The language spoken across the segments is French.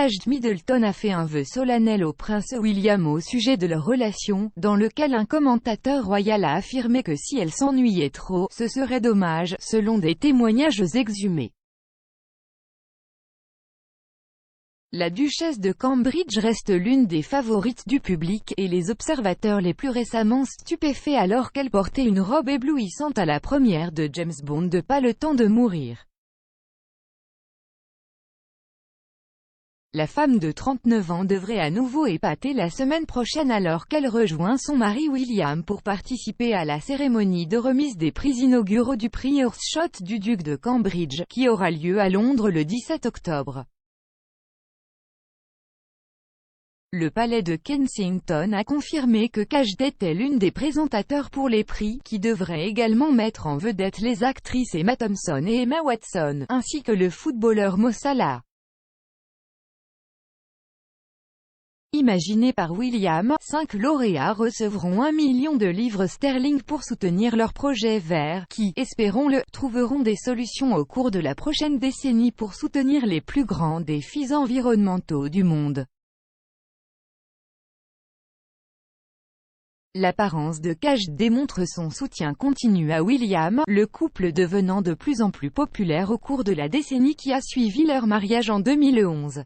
Kate Middleton a fait un vœu solennel au prince William au sujet de leur relation, dans lequel un commentateur royal a affirmé que si elle s'ennuyait trop, ce serait dommage, selon des témoignages exhumés. La duchesse de Cambridge reste l'une des favorites du public, et les observateurs les plus récemment stupéfaits alors qu'elle portait une robe éblouissante à la première de James Bond de Pas le temps de mourir. La femme de 39 ans devrait à nouveau épater la semaine prochaine alors qu'elle rejoint son mari William pour participer à la cérémonie de remise des prix inauguraux du prix Earthshot du duc de Cambridge, qui aura lieu à Londres le 17 octobre. Le palais de Kensington a confirmé que Kate était l'une des présentateurs pour les prix, qui devrait également mettre en vedette les actrices Emma Thompson et Emma Watson, ainsi que le footballeur Mo Salah. Imaginé par William, 5 lauréats recevront 1 million de livres sterling pour soutenir leur projet vert, qui, espérons-le, trouveront des solutions au cours de la prochaine décennie pour soutenir les plus grands défis environnementaux du monde. L'apparence de Kate démontre son soutien continu à William, le couple devenant de plus en plus populaire au cours de la décennie qui a suivi leur mariage en 2011.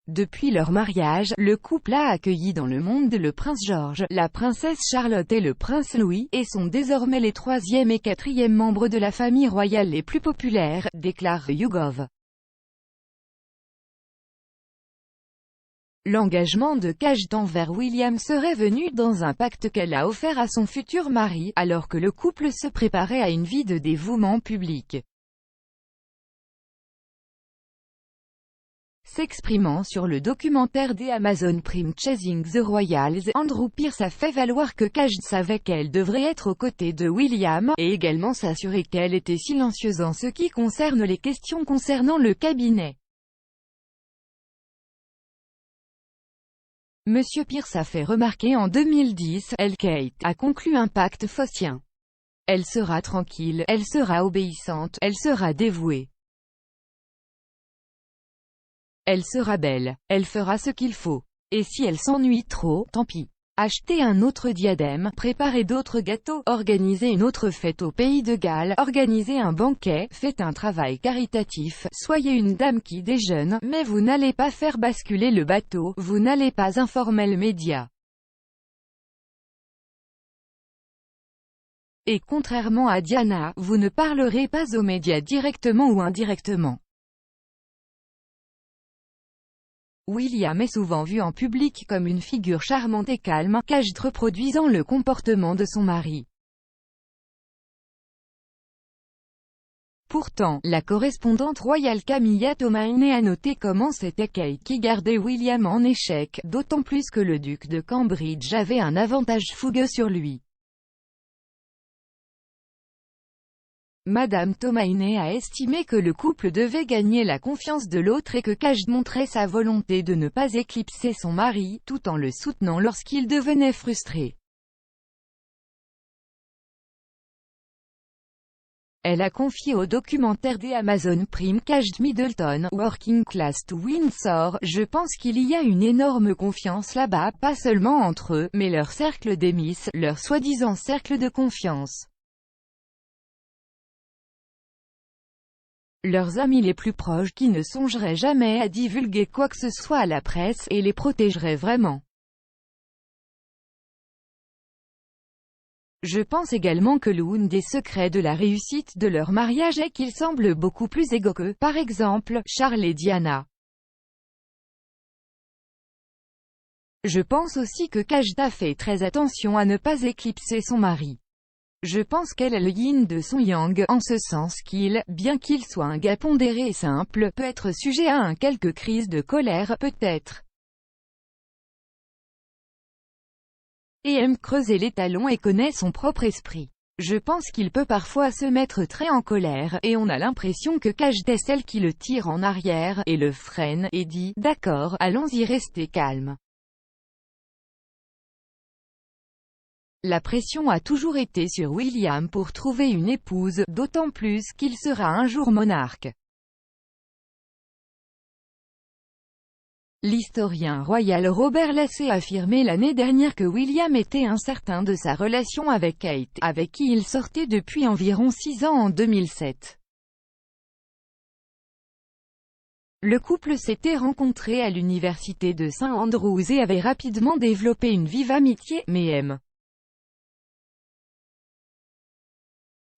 Depuis leur mariage, le couple a accueilli dans le monde le prince George, la princesse Charlotte et le prince Louis, et sont désormais les 3e et 4e membres de la famille royale les plus populaires, déclare YouGov. L'engagement de Kate envers William serait venu dans un pacte qu'elle a offert à son futur mari, alors que le couple se préparait à une vie de dévouement public. S'exprimant sur le documentaire des Amazon Prime Chasing the Royals, Andrew Pearce a fait valoir que Kate savait qu'elle devrait être aux côtés de William, et également s'assurer qu'elle était silencieuse en ce qui concerne les questions concernant le cabinet. Monsieur Pearce a fait remarquer en 2010, Kate a conclu un pacte faustien. Elle sera tranquille, elle sera obéissante, elle sera dévouée. Elle sera belle, elle fera ce qu'il faut. Et si elle s'ennuie trop, tant pis. Achetez un autre diadème, préparez d'autres gâteaux, organisez une autre fête au pays de Galles, organisez un banquet, faites un travail caritatif, soyez une dame qui déjeune, mais vous n'allez pas faire basculer le bateau, vous n'allez pas informer le média. Et contrairement à Diana, vous ne parlerez pas aux médias directement ou indirectement. William est souvent vu en public comme une figure charmante et calme, Kate reproduisant le comportement de son mari. Pourtant, la correspondante royale Camilla Tomaini a noté comment c'était Kate qui gardait William en échec, d'autant plus que le duc de Cambridge avait un avantage fougueux sur lui. Madame Tomaini a estimé que le couple devait gagner la confiance de l'autre et que Kate montrait sa volonté de ne pas éclipser son mari, tout en le soutenant lorsqu'il devenait frustré. Elle a confié au documentaire des Amazon Prime Kate Middleton, Working Class to Windsor, « Je pense qu'il y a une énorme confiance là-bas, pas seulement entre eux, mais leur cercle d'amis, leur soi-disant cercle de confiance. Leurs amis les plus proches qui ne songeraient jamais à divulguer quoi que ce soit à la presse, et les protégeraient vraiment. Je pense également que l'un des secrets de la réussite de leur mariage est qu'ils semblent beaucoup plus égaux que, par exemple, Charles et Diana. Je pense aussi que Kate a fait très attention à ne pas éclipser son mari. Je pense qu'elle est le yin de son yang, en ce sens qu'il, bien qu'il soit un gars pondéré et simple, peut être sujet à quelques crises de colère, peut-être. Et aime creuser les talons et connaît son propre esprit. Je pense qu'il peut parfois se mettre très en colère, et on a l'impression que Kate est celle qui le tire en arrière, et le freine, et dit, d'accord, allons-y rester calme. La pression a toujours été sur William pour trouver une épouse, d'autant plus qu'il sera un jour monarque. L'historien royal Robert Lassé a affirmé l'année dernière que William était incertain de sa relation avec Kate, avec qui il sortait depuis environ 6 ans en 2007. Le couple s'était rencontré à l'université de St Andrews et avait rapidement développé une vive amitié, mais M.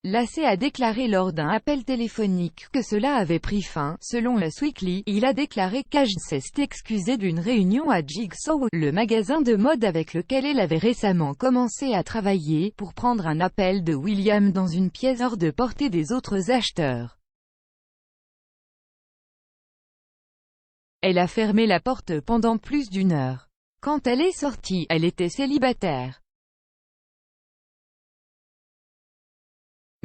Lassé a déclaré lors d'un appel téléphonique que cela avait pris fin. Selon Us Weekly, il a déclaré qu'Age s'est excusé d'une réunion à Jigsaw, le magasin de mode avec lequel il avait récemment commencé à travailler, pour prendre un appel de William dans une pièce hors de portée des autres acheteurs. Elle a fermé la porte pendant plus d'1 heure. Quand elle est sortie, elle était célibataire.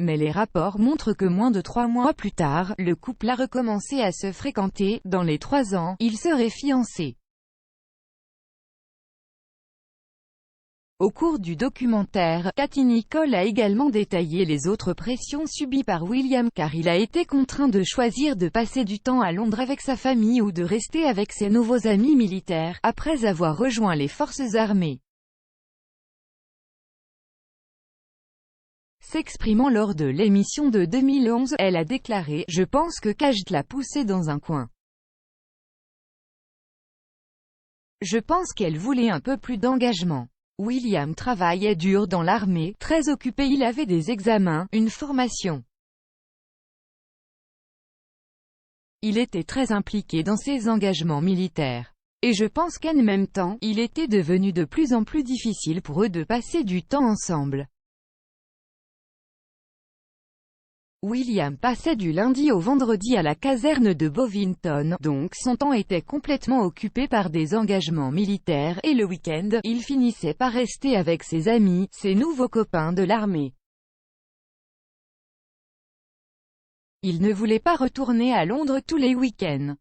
Mais les rapports montrent que moins de 3 mois plus tard, le couple a recommencé à se fréquenter. Dans les 3 ans, ils seraient fiancés. Au cours du documentaire, Katie Nicholl a également détaillé les autres pressions subies par William, car il a été contraint de choisir de passer du temps à Londres avec sa famille ou de rester avec ses nouveaux amis militaires, après avoir rejoint les forces armées. S'exprimant lors de l'émission de 2011, elle a déclaré « Je pense que Kate l'a poussé dans un coin. Je pense qu'elle voulait un peu plus d'engagement. William travaillait dur dans l'armée, très occupé, il avait des examens, une formation. Il était très impliqué dans ses engagements militaires. Et je pense qu'en même temps, il était devenu de plus en plus difficile pour eux de passer du temps ensemble. » William passait du lundi au vendredi à la caserne de Bovington, donc son temps était complètement occupé par des engagements militaires, et le week-end, il finissait par rester avec ses amis, ses nouveaux copains de l'armée. Il ne voulait pas retourner à Londres tous les week-ends.